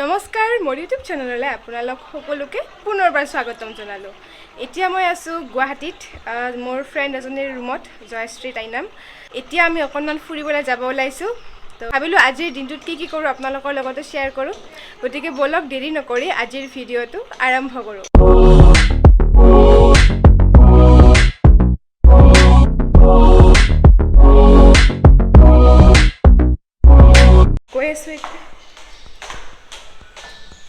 নমস্কাৰ মোৰ ইউটিউব চেনেললৈ আপোনালোক সকলোকে পুনৰবাৰ স্বাগতম জনালোঁ। এতিয়া মই আছোঁ গুৱাহাটীত মোৰ ফ্ৰেণ্ড এজনীৰ ৰুমত, জয়শ্ৰী তাইৰ নাম। এতিয়া আমি অকণমান ফুৰিবলৈ যাব ওলাইছোঁ। তো ভাবিলোঁ আজিৰ দিনটোত কি কৰোঁ আপোনালোকৰ লগতে শ্বেয়াৰ কৰোঁ। গতিকে বলক দেৰি নকৰি আজিৰ ভিডিঅ'টো আৰম্ভ কৰোঁ। গৈ আছোঁ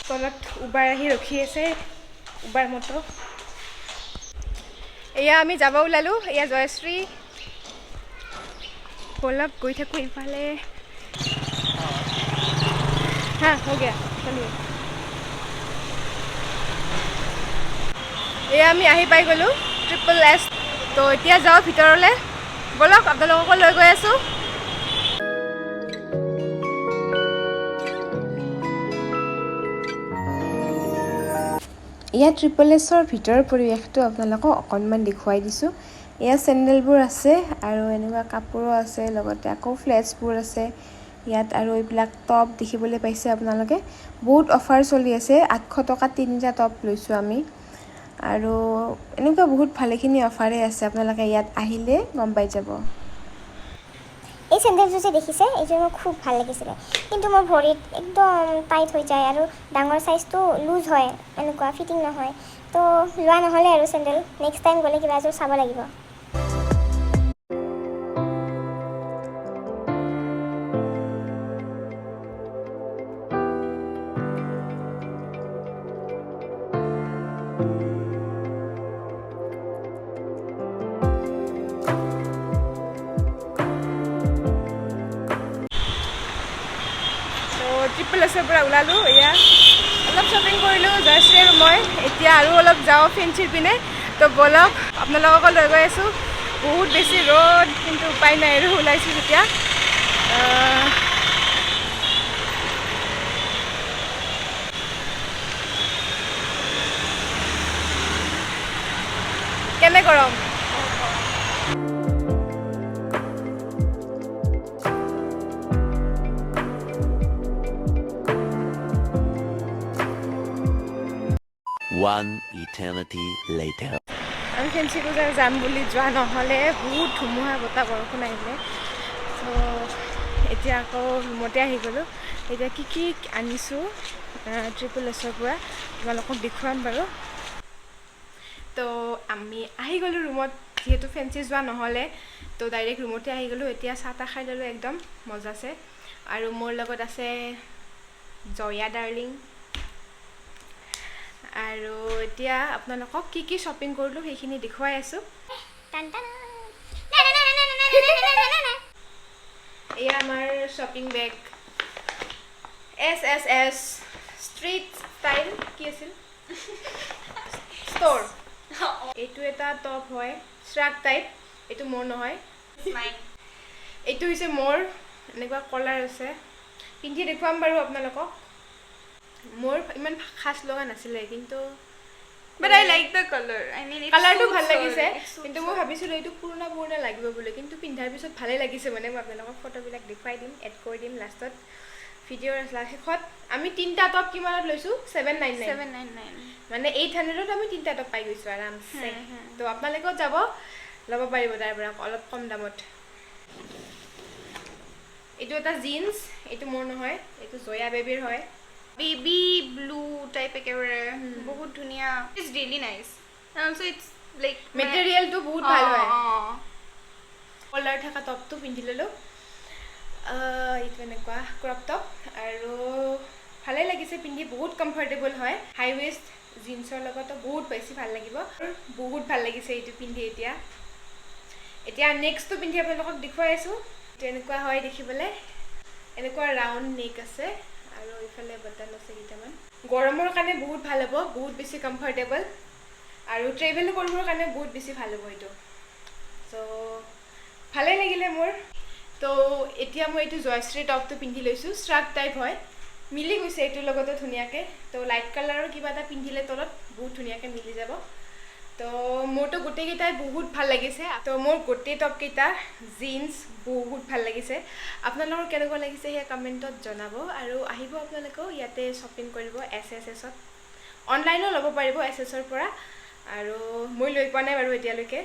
তলত উবাৰ আহি ৰখি আছে, উবাৰ মটৰ। এয়া আমি যাব ওলালোঁ, এয়া জয়শ্ৰী। বলক গৈ থাকোঁ ইফালে। হা হৈ গয়া চলিয়ে। এয়া আমি আহি পাই গ'লোঁ SSS। তো এতিয়া যাওঁ ভিতৰলৈ, বলক আপোনালোককো লৈ গৈ আছোঁ। ইয়াত SSSৰ ভিতৰৰ পৰিৱেশটো আপোনালোকক অকণমান দেখুৱাই দিছোঁ। এয়া চেণ্ডেলবোৰ আছে আৰু এনেকুৱা কাপোৰো আছে, লগতে আকৌ ফ্লেটছবোৰ আছে ইয়াত। আৰু এইবিলাক টপ দেখিবলৈ পাইছে আপোনালোকে। বহুত অফাৰ চলি আছে, 800 টকাত 3টা টপ লৈছোঁ আমি। আৰু এনেকুৱা বহুত ভালেখিনি অফাৰে আছে, আপোনালোকে ইয়াত আহিলে গম পাই যাব। এই চেণ্ডেলযোৰ যে দেখিছে, এইযোৰ মোৰ খুব ভাল লাগিছিলে, কিন্তু মোৰ ভৰিত একদম টাইট হৈ যায় আৰু ডাঙৰ চাইজটো লুজ হয়, এনেকুৱা ফিটিং নহয়। তো লোৱা নহ'লে আৰু চেণ্ডেল, নেক্সট টাইম গ'লে কিবা এযোৰ চাব লাগিব। SSSৰ পৰা ওলালোঁ, এয়া অলপ শ্বপিং কৰিলোঁ জয়শ্ৰী আৰু মই। এতিয়া আৰু অলপ যাওঁ ফেঞ্চিৰ পিনে। তো বলক আপোনালোককো লৈ গৈ আছোঁ। বহুত বেছি ৰ'দ, কিন্তু উপায় নাই আৰু ওলাইছোঁ যেতিয়া। কেনে গৰম। One eternity later. আমি ফেঞ্চি বজাৰ যাম বুলি যোৱা নহ'লে, বহুত ধুমুহা বতাহ বৰষুণ আহিলে। তো এতিয়া আকৌ ৰুমতে আহি গ'লোঁ। এতিয়া কি আনিছোঁ SSSৰ পৰা তোমালোকক দেখুৱাম বাৰু। তো আমি আহি গ'লোঁ ৰুমত, যিহেতু ফেঞ্চি যোৱা নহ'লে, তো ডাইৰেক্ট ৰুমতে আহি গ'লোঁ। এতিয়া চাহ তাহ খাই ল'লোঁ, একদম মজাছে। আৰু মোৰ লগত আছে জয়া ডাৰ্লিং। আৰু এতিয়া আপোনালোকক কি শ্বপিং কৰিলোঁ সেইখিনি দেখুৱাই আছোঁ। এয়া আমাৰ shopping bag, SSS street style কি আছিল ষ্ট'ৰ। এইটো এটা টপ হয়, শ্ৰাগ টাইপ। এইটো মোৰ নহয়, এইটো হৈছে মোৰ। এনেকুৱা কলাৰ আছে, পিন্ধি দেখুৱাম বাৰু আপোনালোকক। মোৰ ইমান খাচ লগা নাছিলে, কিন্তু But I like the color. I mean, it's কালাৰটো suits ভাল her. লাগিছে, It suits কিন্তু her. মই ভাবিছিলোঁ এইটো পুৰণা লাগিব বুলি, কিন্তু পিন্ধাৰ পিছত ভালেই লাগিছে। মানে মই আপোনালোকক ফটোবিলাক দেখুৱাই দিম, এড কৰি দিম লাষ্টত, ভিডিঅ'ৰ শেষত। আমি 3টা টপ কিমানত লৈছোঁ? 799। 799. মানে 800ত আমি 3টা টপ পাই গৈছোঁ আৰামছে। তো আপোনালোকেও যাব, ল'ব পাৰিব তাৰ পৰা অলপ কম দামত। এইটো এটা জিন্স, এইটো মোৰ নহয়, এইটো জয়া বেবীৰ হয়। Baby blue type ekebare. Bahut dhuniya. It's really nice. And also it's like মেটেৰিয়েলটো বহুত ভাল হয়। Oh. কলাৰ থকা টপটো পিন্ধি ল'লোঁ। এইটো এনেকুৱা ক্ৰপ টপ, আৰু ভালেই লাগিছে পিন্ধি, বহুত কমফৰ্টেবল হয়। হাই ৱেষ্ট জিন্সৰ লগতো বহুত বেছি ভাল লাগিব। বহুত ভাল লাগিছে এইটো পিন্ধি। এতিয়া নেক্সটটো পিন্ধি আপোনালোকক দেখুৱাই আছোঁ। এইটো এনেকুৱা হয় দেখিবলৈ, এনেকুৱা ৰাউণ্ড নেক আছে, আৰু এইফালে বটন আছে কেইটামান। গৰমৰ কাৰণে বহুত ভাল হ'ব, বহুত বেছি কমফৰ্টেবল, আৰু ট্ৰেভেল কৰিবৰ কাৰণে বহুত বেছি ভাল হ'ব এইটো। চ' ভালেই লাগিলে মোৰ। তো এতিয়া মই এইটো জয়শ্ৰী টপটো পিন্ধি লৈছোঁ, শ্ৰাগ টাইপ হয়, মিলি গৈছে এইটোৰ লগতে ধুনীয়াকৈ। তো লাইট কালাৰৰ কিবা এটা পিন্ধিলে তলত বহুত ধুনীয়াকৈ মিলি যাব। তো মোৰতো গোটেইকেইটাই বহুত ভাল লাগিছে তো মোৰ গোটেই টপকেইটা জিন্স বহুত ভাল লাগিছে আপোনালোকৰ কেনেকুৱা লাগিছে সেই কমেণ্টত জনাব আৰু আহিব আপোনালোকেও ইয়াতে শ্বপিং কৰিব SSSত অনলাইনো ল'ব পাৰিব SSSৰ পৰা আৰু মই লৈ পোৱা নাই বাৰু এতিয়ালৈকে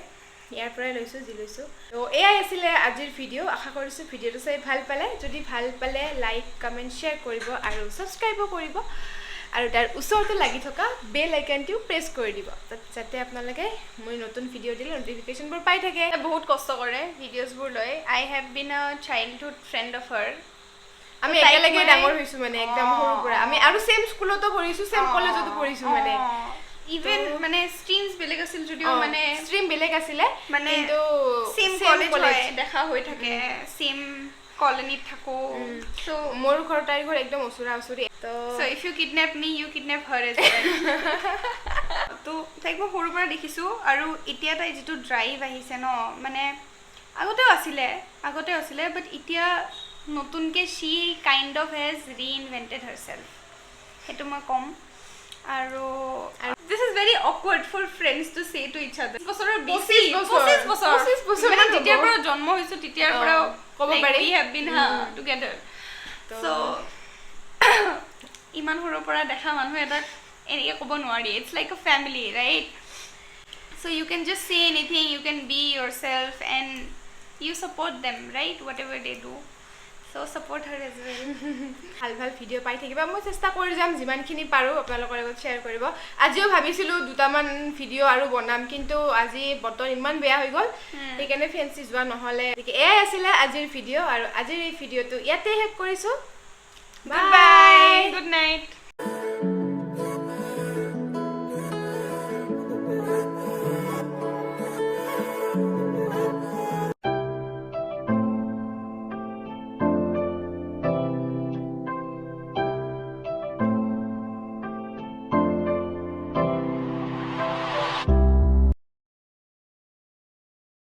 ইয়াৰ পৰাই লৈছোঁ যি লৈছোঁ তো এয়াই আছিলে আজিৰ ভিডিঅ' আশা কৰিছোঁ ভিডিঅ'টো চাই ভাল পালে যদি ভাল পালে লাইক কমেণ্ট শ্বেয়াৰ কৰিব আৰু ছাবস্ক্ৰাইবো কৰিব আৰু তাৰ ওচৰতে লাগি থকা বেল আইকনটো প্ৰেছ কৰি দিব যাতে আপোনালোকে মই নতুন ভিডিঅ' দিলে নটিফিকেশ্যনবোৰ পাই থাকে বহুত কষ্ট কৰে ভিডিঅ'ছবোৰ লৈ আই হেভ বিন আ চাইল্ডহুড ফ্ৰেণ্ড অফ হাৰ আমি একেলগে ডাঙৰ হৈছোঁ মানে একদম সৰুৰ পৰা আমি আৰু সেম স্কুলতো পঢ়িছোঁ সেম কলেজতো পঢ়িছোঁ মানে ইভেন মানে ষ্ট্ৰীমছ বেলেগ আছিল যদিও মানে ষ্ট্ৰীম বেলেগ আছিলে মানে কিন্তু সেম কলেজ হয় দেখা হৈ থাকে সেম কলনীত থাকো সো মোৰ ঘৰ তাইৰ ঘৰ একদম ওচৰা ওচৰি তো so if you kidnap me you kidnap her as well তো তাইক মই সৰুৰ পৰা দেখিছোঁ আৰু এতিয়া তাই যিটো ড্ৰাইভ আহিছে ন মানে আগতেও আছিলে বাট এতিয়া নতুনকৈ she kind of has reinvented herself সেইটো মই ক'ম আৰু this is very awkward for friends to say to each other বছৰৰ 25 বছৰ মানে যেতিয়াৰ পৰা জন্ম হৈছোঁ তেতিয়াৰ পৰা ক'ব পাৰি we have been together so ইমান সৰুৰ পৰা দেখা মানুহ এটাক এনেকৈ ক'ব নোৱাৰি it's like a family right so you can just say anything you can be yourself and you support them right whatever they do so support her as well ভাল video' পাই থাকিবা মই চেষ্টা কৰি যাম যিমানখিনি পাৰোঁ আপোনালোকৰ লগত শ্বেয়াৰ কৰিব আজিও ভাবিছিলোঁ দুটামান ভিডিঅ' আৰু বনাম কিন্তু আজি বতৰ ইমান বেয়া হৈ গ'ল সেইকাৰণে ফেঞ্চি যোৱা নহ'লে এয়াই আছিলে আজিৰ ভিডিঅ' আৰু আজিৰ এই ভিডিঅ'টো ইয়াতে শেষ কৰিছোঁ Goodbye. Good night.